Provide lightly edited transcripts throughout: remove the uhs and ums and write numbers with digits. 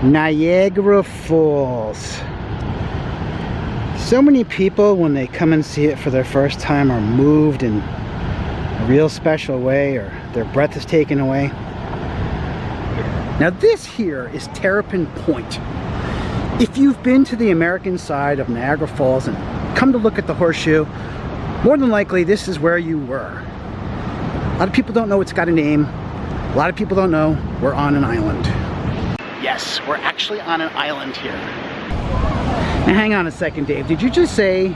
Niagara Falls. So many people, when they come and see it for their first time, are moved in a real special way, or their breath is taken away. Now this here is Terrapin Point. If you've been to the American side of Niagara Falls and come to look at the horseshoe, more than likely this is where you were. A lot of people don't know it's got a name. A lot of people don't know we're on an island. Yes, we're actually on an island here. Now hang on a second, Dave. Did you just say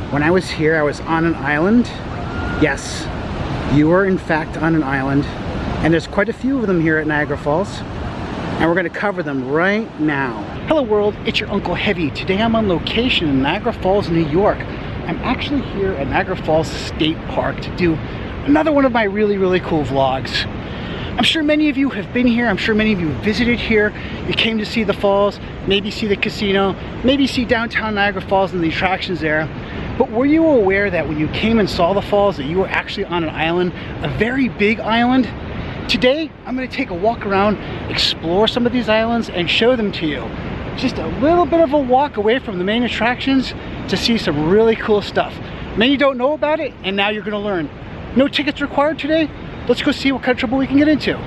when I was here I was on an island? Yes, you were in fact on an island, and there's quite a few of them here at Niagara Falls, and we're going to cover them right now. Hello world, it's your Uncle Heavy. Today I'm on location in Niagara Falls, New York. I'm actually here at Niagara Falls State Park to do another one of my really cool vlogs. I'm sure many of you have been here. I'm sure many of you visited here. You came to see the falls, maybe see the casino, maybe see downtown Niagara Falls and the attractions there. But were you aware that when you came and saw the falls that you were actually on an island, a very big island? Today, I'm going to take a walk around, explore some of these islands, and show them to you. Just a little bit of a walk away from the main attractions to see some really cool stuff. Many don't know about it, and now you're going to learn. No tickets required today. Let's go see what kind of trouble we can get into.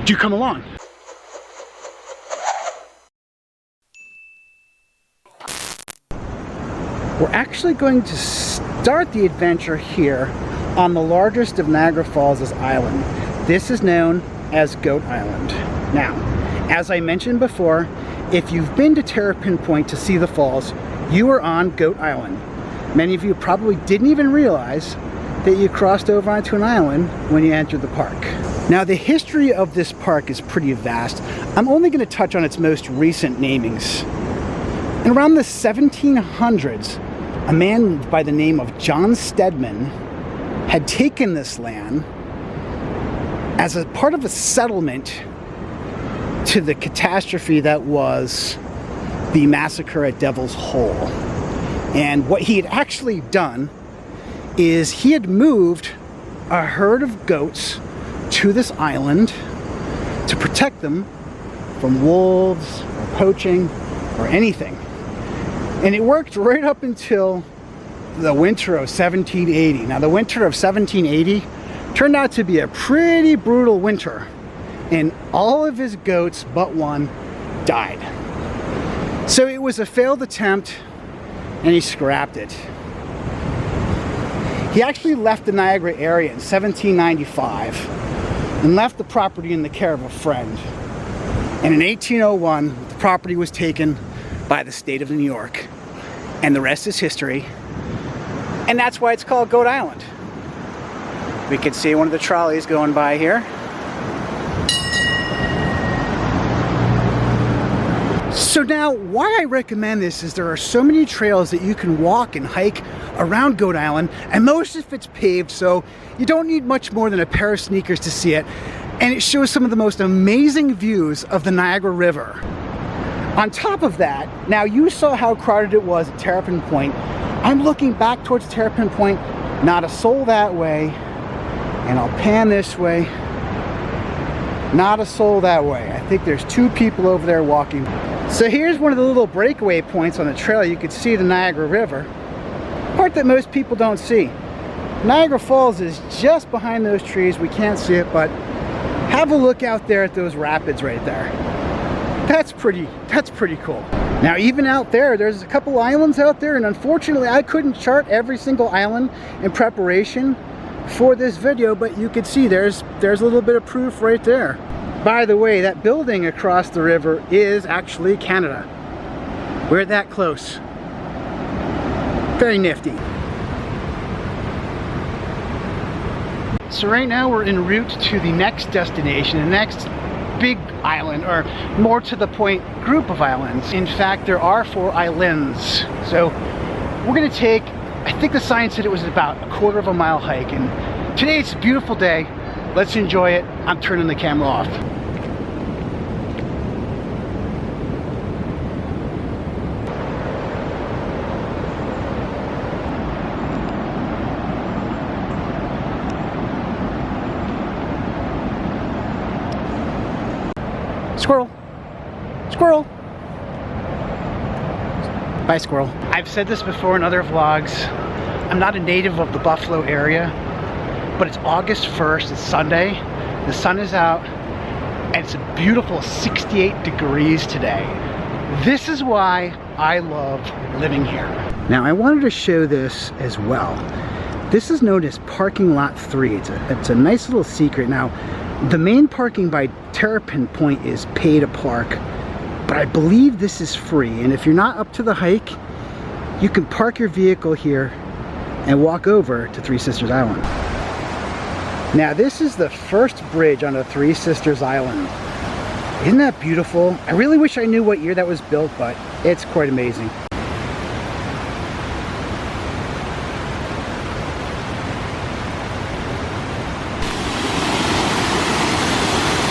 Do come along. We're actually going to start the adventure here on the largest of Niagara Falls' island. This is known as Goat Island. Now, as I mentioned before, if you've been to Terrapin Point to see the falls, you are on Goat Island. Many of you probably didn't even realize that you crossed over onto an island when you entered the park. Now the history of this park is pretty vast. I'm only going to touch on its most recent namings. In around the 1700s, a man by the name of John Stedman had taken this land as a part of a settlement to the catastrophe that was the massacre at Devil's Hole. And what he had actually done is he had moved a herd of goats to this island to protect them from wolves or poaching or anything. And it worked right up until the winter of 1780. Now the winter of 1780 turned out to be a pretty brutal winter, and all of his goats but one died. So it was a failed attempt and he scrapped it. He actually left the Niagara area in 1795 and left the property in the care of a friend. And in 1801, the property was taken by the state of New York. And the rest is history. And that's why it's called Goat Island. We can see one of the trolleys going by here. So now, why I recommend this is there are so many trails that you can walk and hike around Goat Island, and most of it's paved, so you don't need much more than a pair of sneakers to see it, and it shows some of the most amazing views of the Niagara River. On top of that, now you saw how crowded it was at Terrapin Point. I'm looking back towards Terrapin Point, not a soul that way, and I'll pan this way, not a soul that way. I think there's two people over there walking. So here's one of the little breakaway points on the trail. You could see the Niagara River, part that most people don't see. Niagara Falls is just behind those trees. We can't see it, but have a look out there at those rapids right there. That's pretty cool. Now even out there's a couple islands out there, and unfortunately I couldn't chart every single island in preparation for this video, but you could see there's a little bit of proof right there. By the way, that building across the river is actually Canada. We're that close. Very nifty. So right now we're en route to the next destination, the next big island, or more to the point, group of islands. In fact, there are 4 islands. So we're gonna take, I think the sign said it was about a quarter-of-a mile hike, and today it's a beautiful day. Let's enjoy it. I'm turning the camera off. Squirrel. Squirrel. Bye, squirrel. I've said this before in other vlogs. I'm not a native of the Buffalo area, but it's August 1st, it's Sunday. The sun is out, and it's a beautiful 68 degrees today. This is why I love living here. Now, I wanted to show this as well. This is known as Parking Lot 3. It's a nice little secret. Now, the main parking by Terrapin Point is pay to park, but I believe this is free. And if you're not up to the hike, you can park your vehicle here and walk over to Three Sisters Island. Now, this is the first bridge on the Three Sisters Island. Isn't that beautiful? I really wish I knew what year that was built, but it's quite amazing.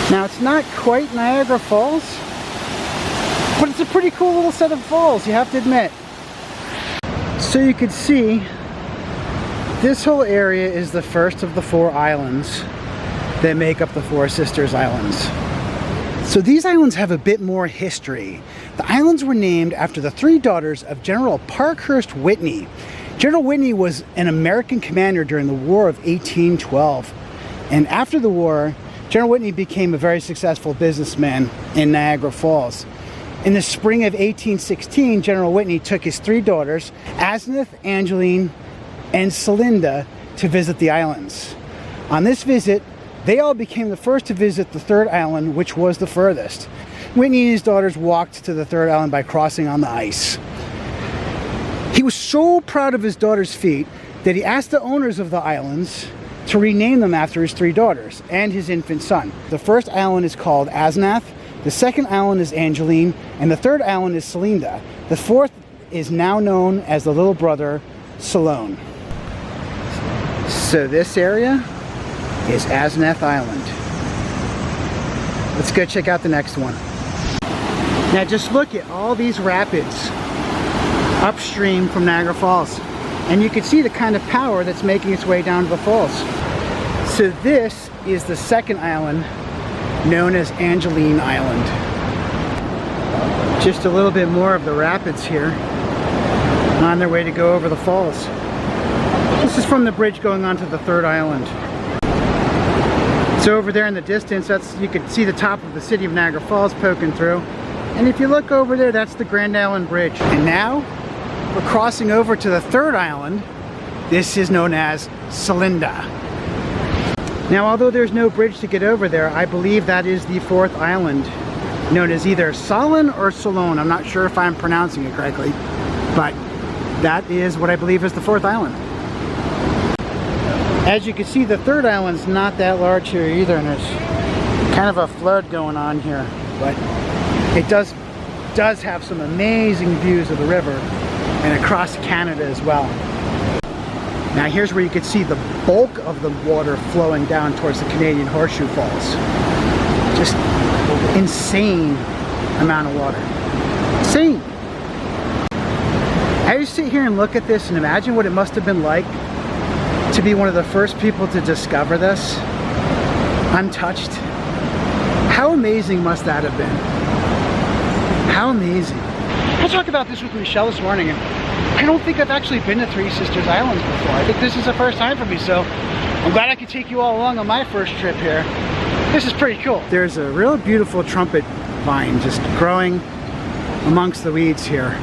Now, it's not quite Niagara Falls, but it's a pretty cool little set of falls, you have to admit. So you can see, this whole area is the first of the 4 islands that make up the Four Sisters Islands. So these islands have a bit more history. The islands were named after the 3 daughters of General Parkhurst Whitney. General Whitney was an American commander during the War of 1812. And after the war, General Whitney became a very successful businessman in Niagara Falls. In the spring of 1816, General Whitney took his 3 daughters, Asenath, Angeline, and Celinda, to visit the islands. On this visit, they all became the first to visit the 3rd island, which was the furthest. Whitney and his daughters walked to the 3rd island by crossing on the ice. He was so proud of his daughters' feat that he asked the owners of the islands to rename them after his 3 daughters and his infant son. The 1st island is called Asenath, the 2nd island is Angeline, and the 3rd island is Celinda. The 4th is now known as the little brother, Salone. So this area is Asenath Island. Let's go check out the next one. Now just look at all these rapids upstream from Niagara Falls. And you can see the kind of power that's making its way down to the falls. So this is the 2nd island, known as Angeline Island. Just a little bit more of the rapids here on their way to go over the falls. This is from the bridge going onto the 3rd island. So over there in the distance, you can see the top of the city of Niagara Falls poking through. And if you look over there, that's the Grand Island Bridge. And now we're crossing over to the 3rd island. This is known as Celinda. Now, although there's no bridge to get over there, I believe that is the 4th island, known as either Solon or Salone. I'm not sure if I'm pronouncing it correctly, but that is what I believe is the 4th island. As you can see, the 3rd island's not that large here either, and there's kind of a flood going on here, but it does have some amazing views of the river and across Canada as well. Now here's where you can see the bulk of the water flowing down towards the Canadian Horseshoe Falls. Just insane amount of water. Insane. I just sit here and look at this and imagine what it must have been like to be one of the first people to discover this, untouched. How amazing must that have been? How amazing. I talked about this with Michelle this morning, and I don't think I've actually been to Three Sisters Islands before. I think this is the first time for me, so I'm glad I could take you all along on my first trip here. This is pretty cool. There's a real beautiful trumpet vine just growing amongst the weeds here.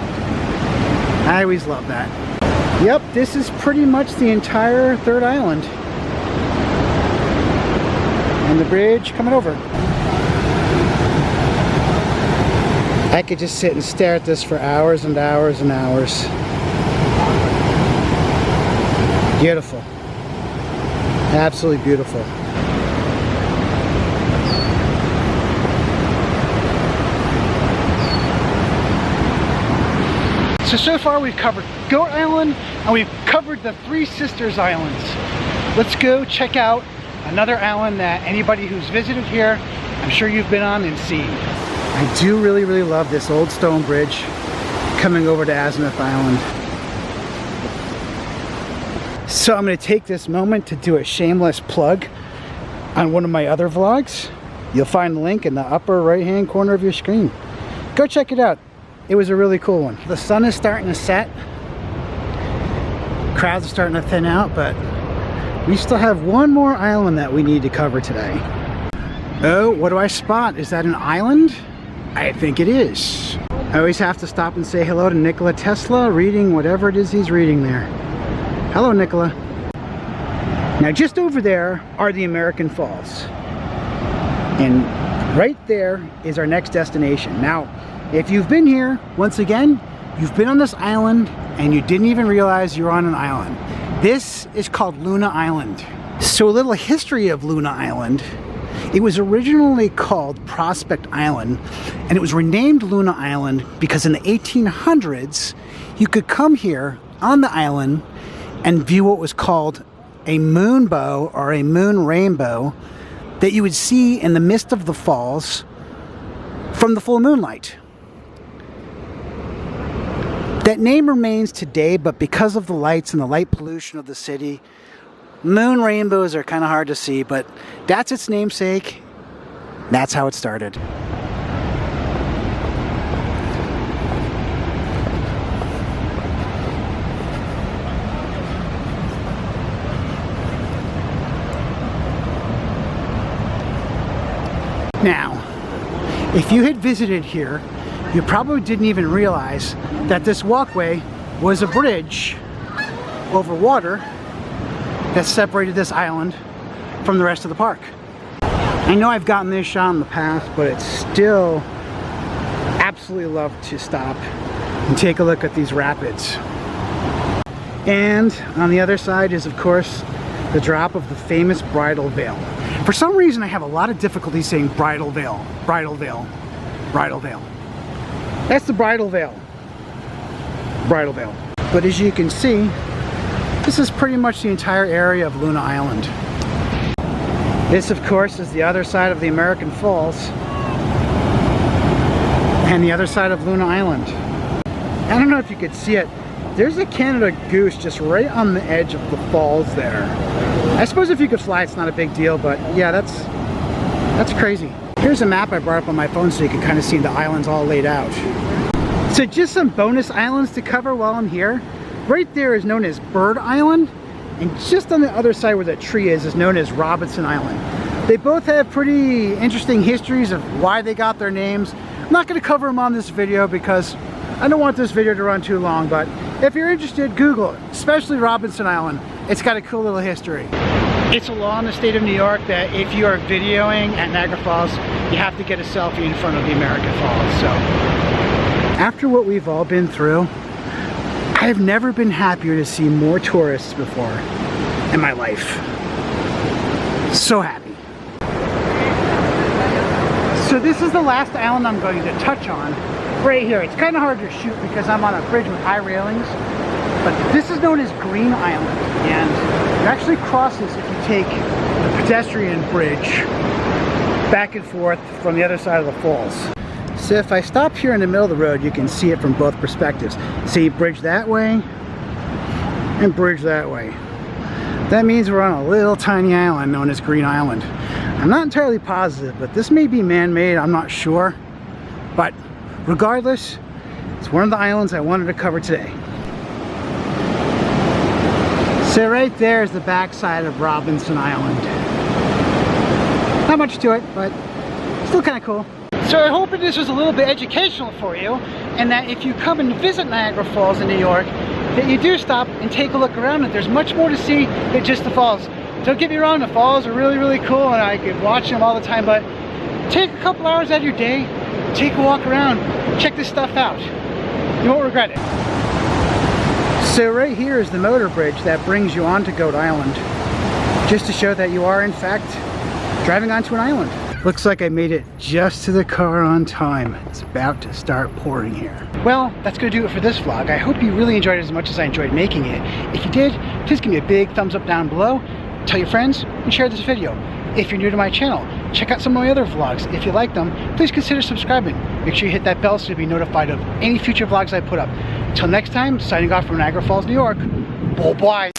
I always love that. Yep, this is pretty much the entire 3rd island. And the bridge coming over. I could just sit and stare at this for hours and hours and hours. Beautiful. Absolutely beautiful. So far we've covered Goat Island and we've covered the Three Sisters Islands. Let's go check out another island that anybody who's visited here, I'm sure you've been on and seen. I do really love this old stone bridge coming over to Asenath Island. So I'm going to take this moment to do a shameless plug on one of my other vlogs. You'll find the link in the upper right hand corner of your screen. Go check it out. It was a really cool one. The sun is starting to set. Crowds are starting to thin out, but we still have one more island that we need to cover today. Oh, what do I spot? Is that an island? I think it is. I always have to stop and say hello to Nikola Tesla, reading whatever it is he's reading there. Hello, Nikola. Now, just over there are the American Falls. And right there is our next destination. Now, if you've been here, once again, you've been on this island and you didn't even realize you're on an island. This is called Luna Island. So a little history of Luna Island. It was originally called Prospect Island, and it was renamed Luna Island because in the 1800s, you could come here on the island and view what was called a moonbow or a moon rainbow that you would see in the midst of the falls from the full moonlight. That name remains today, but because of the lights and the light pollution of the city, moon rainbows are kind of hard to see, but that's its namesake. That's how it started. Now, if you had visited here, you probably didn't even realize that this walkway was a bridge over water that separated this island from the rest of the park. I know I've gotten this shot in the past, but it's still absolutely love to stop and take a look at these rapids. And on the other side is, of course, the drop of the famous Bridal Veil. For some reason, I have a lot of difficulty saying Bridal Veil, Bridal Veil, Bridal Veil. That's the Bridal Veil. Bridal Veil. But as you can see, this is pretty much the entire area of Luna Island. This, of course, is the other side of the American Falls and the other side of Luna Island. I don't know if you could see it. There's a Canada goose just right on the edge of the falls there. I suppose if you could fly, it's not a big deal, but yeah, that's crazy. Here's a map I brought up on my phone so you can kind of see the islands all laid out. So just some bonus islands to cover while I'm here. Right there is known as Bird Island, and just on the other side where that tree is known as Robinson Island. They both have pretty interesting histories of why they got their names. I'm not going to cover them on this video because I don't want this video to run too long, but if you're interested, Google it, especially Robinson Island. It's got a cool little history. It's a law in the state of New York that if you are videoing at Niagara Falls, you have to get a selfie in front of the American Falls. So, after what we've all been through, I've never been happier to see more tourists before in my life. So happy. So this is the last island I'm going to touch on. Right here. It's kind of hard to shoot because I'm on a bridge with high railings. But this is known as Green Island. And it actually crosses if you take the pedestrian bridge back and forth from the other side of the falls. So if I stop here in the middle of the road, you can see it from both perspectives. See, bridge that way and bridge that way. That means we're on a little tiny island known as Green Island. I'm not entirely positive, but this may be man-made, I'm not sure. But regardless, it's one of the islands I wanted to cover today. So right there is the backside of Robinson Island. Not much to it, but still kind of cool. So I hope this was a little bit educational for you, and that if you come and visit Niagara Falls in New York, that you do stop and take a look around it. There's much more to see than just the falls. Don't get me wrong, the falls are really, really cool, and I could watch them all the time, but take a couple hours out of your day, take a walk around, check this stuff out. You won't regret it. So right here is the motor bridge that brings you onto Goat Island, just to show that you are in fact driving onto an island. Looks like I made it just to the car on time. It's about to start pouring here. Well, that's gonna do it for this vlog. I hope you really enjoyed it as much as I enjoyed making it. If you did, please give me a big thumbs up down below, tell your friends, and share this video. If you're new to my channel, check out some of my other vlogs. If you like them, please consider subscribing. Make sure you hit that bell so you'll be notified of any future vlogs I put up. Until next time, signing off from Niagara Falls, New York. Bye-bye.